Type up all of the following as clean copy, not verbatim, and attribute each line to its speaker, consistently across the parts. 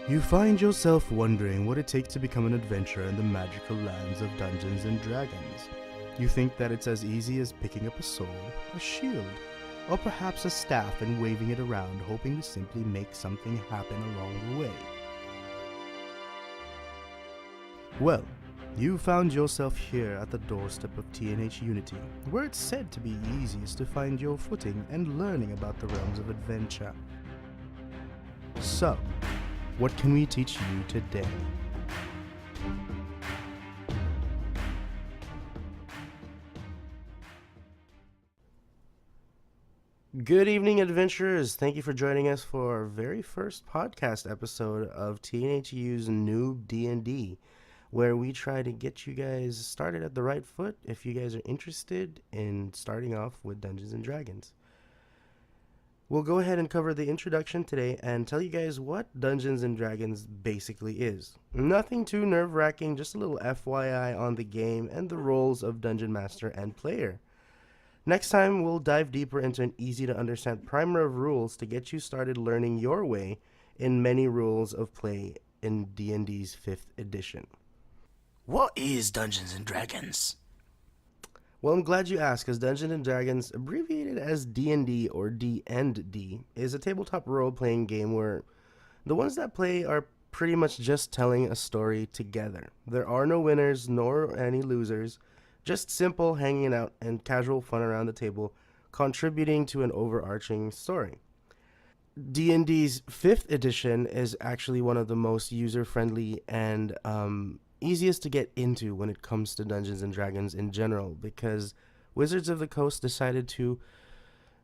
Speaker 1: You find yourself wondering what it takes to become an adventurer in the magical lands of Dungeons and Dragons. You think that it's as easy as picking up a sword, a shield, or perhaps a staff and waving it around, hoping to simply make something happen along the way. Well, you found yourself here at the doorstep of tnhUnity, where it's said to be easiest to find your footing and learning about the realms of adventure. So, what can we teach you today? Good evening, adventurers. Thank you for joining us for our very first podcast episode of tnhU's newbD&D, where we try to get you guys started at the right foot if you guys are interested in starting off with Dungeons and Dragons. We'll go ahead and cover the introduction today and tell you guys what Dungeons and Dragons basically is. Nothing too nerve-wracking, just a little FYI on the game and the roles of Dungeon Master and player. Next time, we'll dive deeper into an easy-to-understand primer of rules to get you started learning your way in many rules of play in D&D's 5th edition.
Speaker 2: What is Dungeons and Dragons?
Speaker 1: Well, I'm glad you asked, because Dungeons and Dragons, abbreviated as D&D or D&D, is a tabletop role-playing game where the ones that play are pretty much just telling a story together. There are no winners nor any losers, just simple hanging out and casual fun around the table, contributing to an overarching story. D&D's 5th edition is actually one of the most user-friendly and easiest to get into when it comes to Dungeons and Dragons in general, because Wizards of the Coast decided to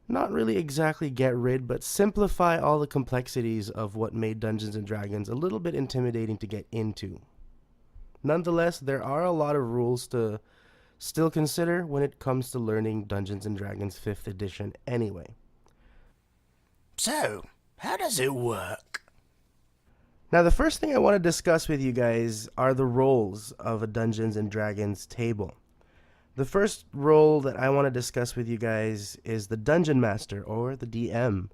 Speaker 1: not really exactly get rid, but simplify all the complexities of what made Dungeons and Dragons a little bit intimidating to get into. Nonetheless, there are a lot of rules to still consider when it comes to learning Dungeons and Dragons 5th edition anyway.
Speaker 2: So, how does it work?
Speaker 1: Now, the first thing I want to discuss with you guys are the roles of a Dungeons and Dragons table. The first role that I want to discuss with you guys is the Dungeon Master, or the DM.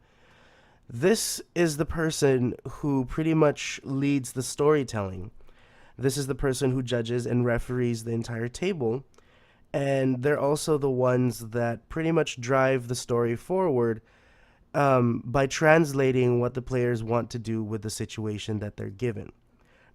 Speaker 1: This is the person who pretty much leads the storytelling. This is the person who judges and referees the entire table, and they're also the ones that pretty much drive the story forward by translating what the players want to do with the situation that they're given.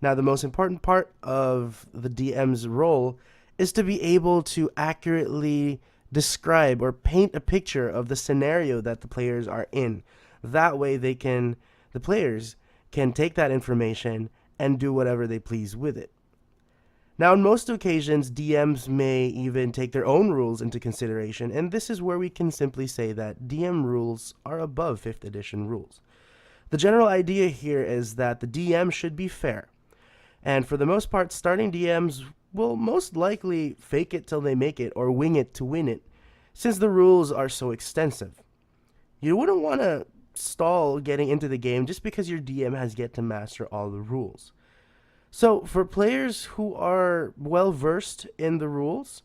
Speaker 1: Now, the most important part of the DM's role is to be able to accurately describe or paint a picture of the scenario that the players are in. That way the players can take that information and do whatever they please with it. Now, on most occasions, DMs may even take their own rules into consideration, and this is where we can simply say that DM rules are above 5th edition rules. The general idea here is that the DM should be fair, and for the most part, starting DMs will most likely fake it till they make it or wing it to win it, since the rules are so extensive. You wouldn't want to stall getting into the game just because your DM has yet to master all the rules. So, for players who are well versed in the rules,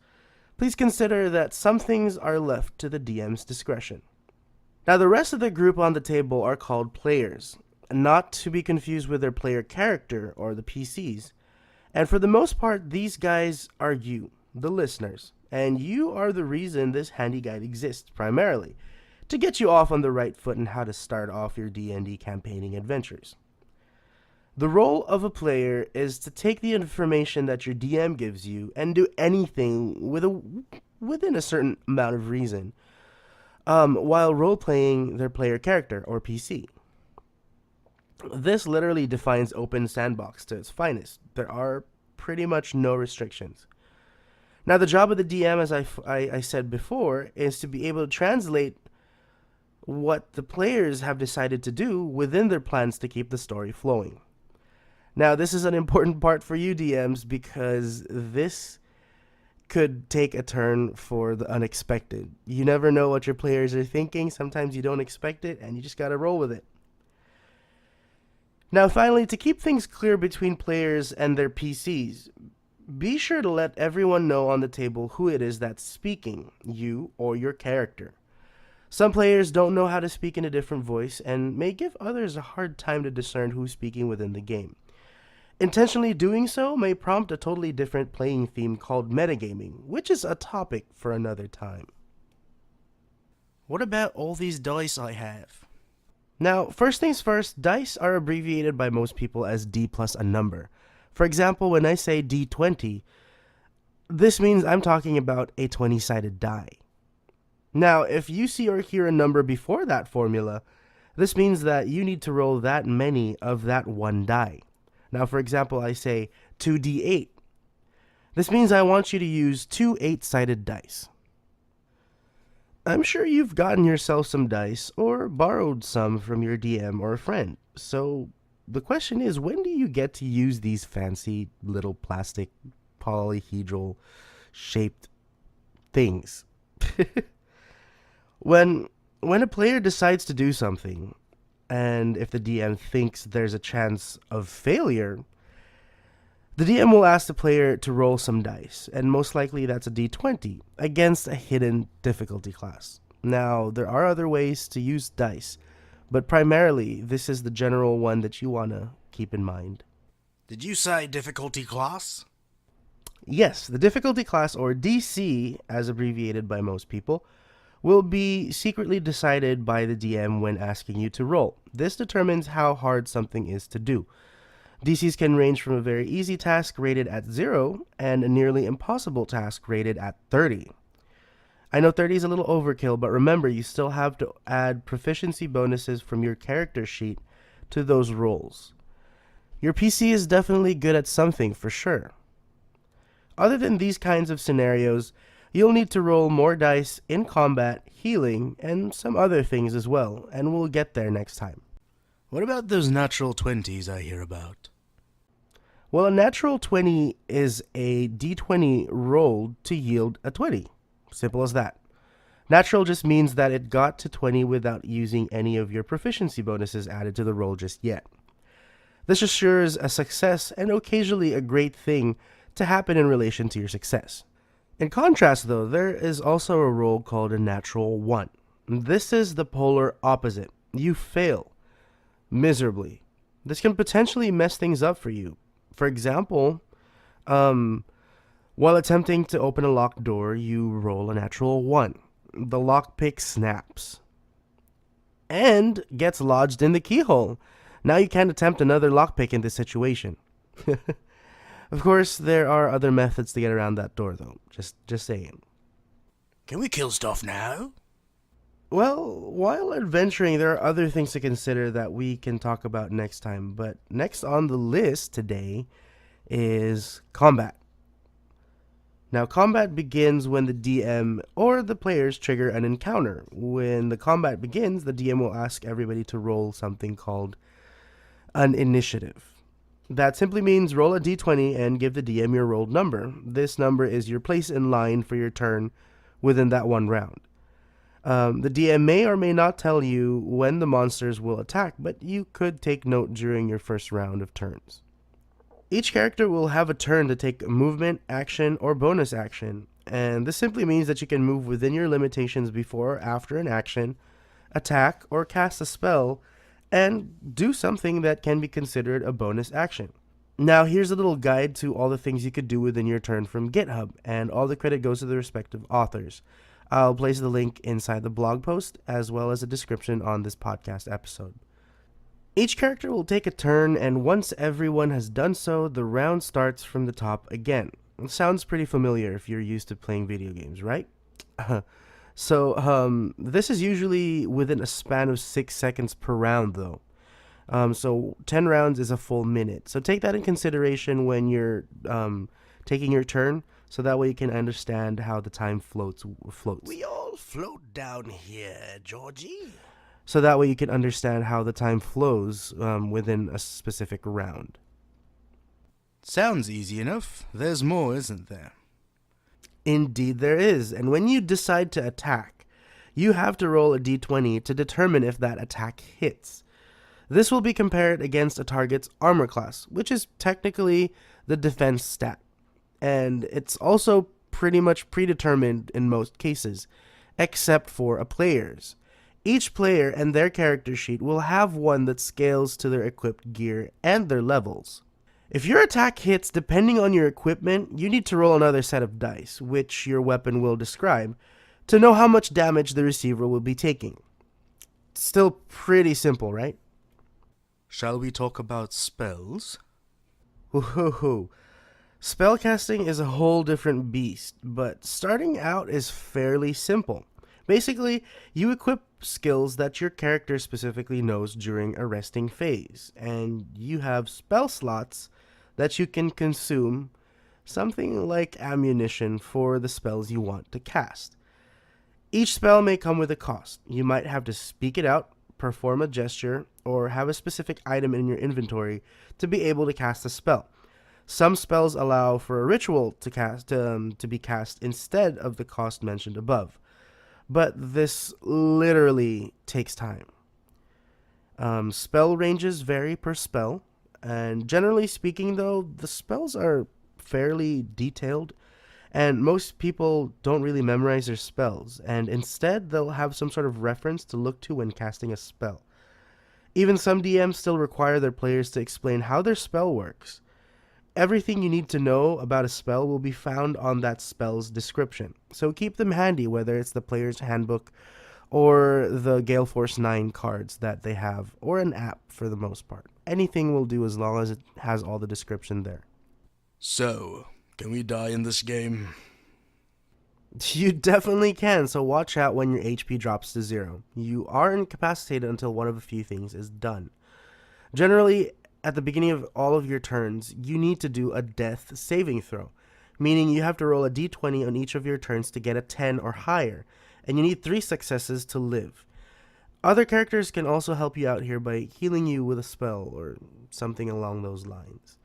Speaker 1: please consider that some things are left to the DM's discretion. Now, the rest of the group on the table are called players, not to be confused with their player character or the PCs. And for the most part, these guys are you, the listeners, and you are the reason this handy guide exists primarily, to get you off on the right foot and how to start off your D&D campaigning adventures. The role of a player is to take the information that your DM gives you and do anything within a certain amount of reason, while role-playing their player character, or PC. This literally defines open sandbox to its finest. There are pretty much no restrictions. Now, the job of the DM, as I said before, is to be able to translate what the players have decided to do within their plans to keep the story flowing. Now, this is an important part for you DMs, because this could take a turn for the unexpected. You never know what your players are thinking. Sometimes you don't expect it, and you just gotta roll with it. Now, finally, to keep things clear between players and their PCs, be sure to let everyone know on the table who it is that's speaking, you or your character. Some players don't know how to speak in a different voice and may give others a hard time to discern who's speaking within the game. Intentionally doing so may prompt a totally different playing theme called metagaming, which is a topic for another time.
Speaker 2: What about all these dice I have?
Speaker 1: Now, first things first, dice are abbreviated by most people as D plus a number. For example, when I say D20, this means I'm talking about a 20-sided die. Now, if you see or hear a number before that formula, this means that you need to roll that many of that one die. Now, for example, I say 2d8. This means I want you to use two 8-sided dice. I'm sure you've gotten yourself some dice or borrowed some from your DM or a friend. So the question is, when do you get to use these fancy little plastic polyhedral shaped things? When a player decides to do something, and if the DM thinks there's a chance of failure, the DM will ask the player to roll some dice, and most likely that's a d20, against a hidden difficulty class. Now, there are other ways to use dice, but primarily this is the general one that you want to keep in mind.
Speaker 2: Did you say difficulty class?
Speaker 1: Yes, the difficulty class, or DC, as abbreviated by most people, will be secretly decided by the DM when asking you to roll. This determines how hard something is to do. DCs can range from a very easy task rated at 0 and a nearly impossible task rated at 30. I know 30 is a little overkill, but remember, you still have to add proficiency bonuses from your character sheet to those rolls. Your PC is definitely good at something, for sure. Other than these kinds of scenarios, you'll need to roll more dice in combat, healing, and some other things as well, and we'll get there next time.
Speaker 2: What about those natural 20s I hear about?
Speaker 1: Well, a natural 20 is a d20 rolled to yield a 20. Simple as that. Natural just means that it got to 20 without using any of your proficiency bonuses added to the roll just yet. This assures a success and occasionally a great thing to happen in relation to your success. In contrast, though, there is also a roll called a natural 1. This is the polar opposite. You fail miserably. This can potentially mess things up for you. For example, while attempting to open a locked door, you roll a natural 1. The lockpick snaps and gets lodged in the keyhole. Now you can't attempt another lockpick in this situation. Of course, there are other methods to get around that door, though. Just saying.
Speaker 2: Can we kill stuff now?
Speaker 1: Well, while adventuring, there are other things to consider that we can talk about next time. But next on the list today is combat. Now, combat begins when the DM or the players trigger an encounter. When the combat begins, the DM will ask everybody to roll something called an initiative. That simply means roll a d20 and give the DM your rolled number. This number is your place in line for your turn within that one round. The DM may or may not tell you when the monsters will attack, but you could take note during your first round of turns. Each character will have a turn to take a movement, action, or bonus action, and this simply means that you can move within your limitations before or after an action, attack, or cast a spell, and do something that can be considered a bonus action. Now, here's a little guide to all the things you could do within your turn from GitHub, and all the credit goes to the respective authors. I'll place the link inside the blog post, as well as a description on this podcast episode. Each character will take a turn, and once everyone has done so, the round starts from the top again. It sounds pretty familiar if you're used to playing video games, right? So, this is usually within a span of 6 seconds per round, though. So 10 rounds is a full minute. So take that in consideration when you're taking your turn, so that way you can understand how the time floats.
Speaker 2: We all float down here, Georgie.
Speaker 1: So that way you can understand how the time flows within a specific round.
Speaker 2: Sounds easy enough. There's more, isn't there?
Speaker 1: Indeed there is, and when you decide to attack, you have to roll a d20 to determine if that attack hits. This will be compared against a target's armor class, which is technically the defense stat, and it's also pretty much predetermined in most cases, except for a player's. Each player and their character sheet will have one that scales to their equipped gear and their levels. If your attack hits depending on your equipment, you need to roll another set of dice, which your weapon will describe, to know how much damage the receiver will be taking. Still pretty simple, right?
Speaker 2: Shall we talk about spells?
Speaker 1: Woohoo! Spellcasting is a whole different beast, but starting out is fairly simple. Basically, you equip skills that your character specifically knows during a resting phase, and you have spell slots that you can consume, something like ammunition for the spells you want to cast. Each spell may come with a cost. You might have to speak it out, perform a gesture, or have a specific item in your inventory to be able to cast a spell. Some spells allow for a ritual to be cast instead of the cost mentioned above, but this literally takes time. Spell ranges vary per spell, and generally speaking, though, the spells are fairly detailed, and most people don't really memorize their spells, and instead they'll have some sort of reference to look to when casting a spell. Even some DMs still require their players to explain how their spell works. Everything you need to know about a spell will be found on that spell's description, so keep them handy, whether it's the player's handbook or the Gale Force 9 cards that they have, or an app for the most part. Anything will do as long as it has all the description there.
Speaker 2: So, can we die in this game?
Speaker 1: You definitely can, so watch out when your HP drops to 0. You are incapacitated until one of a few things is done. Generally, at the beginning of all of your turns, you need to do a death saving throw, meaning you have to roll a d20 on each of your turns to get a 10 or higher, and you need 3 successes to live. Other characters can also help you out here by healing you with a spell or something along those lines.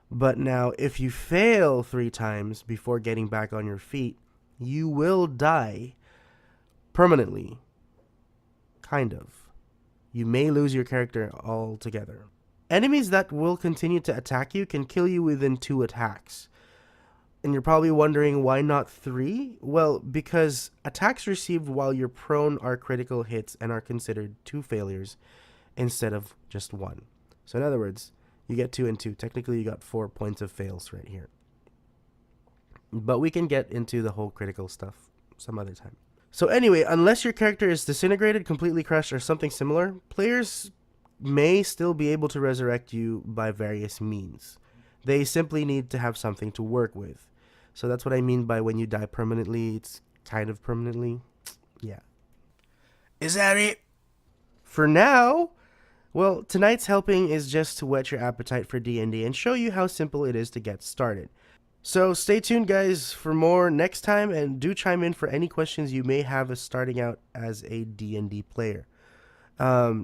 Speaker 1: But now, if you fail 3 times before getting back on your feet, you will die permanently. Kind of. You may lose your character altogether. Enemies that will continue to attack you can kill you within 2 attacks. And you're probably wondering why not 3? Well, because attacks received while you're prone are critical hits and are considered 2 failures instead of just 1. So in other words, you get 2 and 2. Technically, you got 4 points of fails right here. But we can get into the whole critical stuff some other time. So anyway, unless your character is disintegrated, completely crushed, or something similar, players may still be able to resurrect you by various means. They simply need to have something to work with. So that's what I mean by when you die permanently, it's kind of permanently. Yeah.
Speaker 2: Is that it?
Speaker 1: For now, well, tonight's helping is just to whet your appetite for D&D and show you how simple it is to get started. So stay tuned, guys, for more next time, and do chime in for any questions you may have as starting out as a D&D player.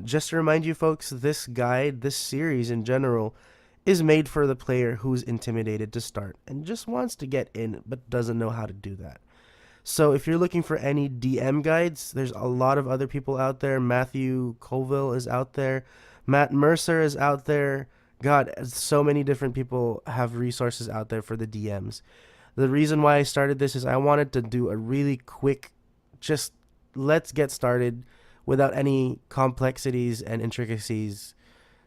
Speaker 1: Just to remind you folks, this guide, this series in general, is made for the player who's intimidated to start and just wants to get in but doesn't know how to do that. So if you're looking for any DM guides, there's a lot of other people out there. Matthew Colville is out there. Matt Mercer is out there. God, so many different people have resources out there for the DMs. The reason why I started this is I wanted to do a really quick, just let's get started without any complexities and intricacies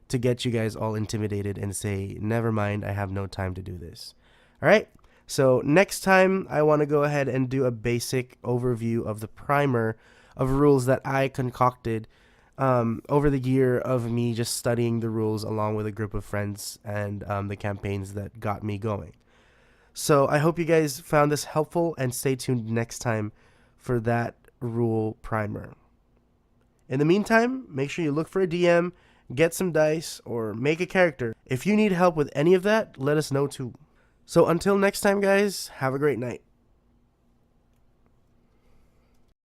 Speaker 1: to get you guys all intimidated and say, never mind, I have no time to do this. All right? So next time, I want to go ahead and do a basic overview of the primer of rules that I concocted over the year of me just studying the rules along with a group of friends and the campaigns that got me going. So I hope you guys found this helpful, and stay tuned next time for that rule primer. In the meantime, make sure you look for a DM, get some dice, or make a character. If you need help with any of that, let us know too. So until next time, guys, have a great night.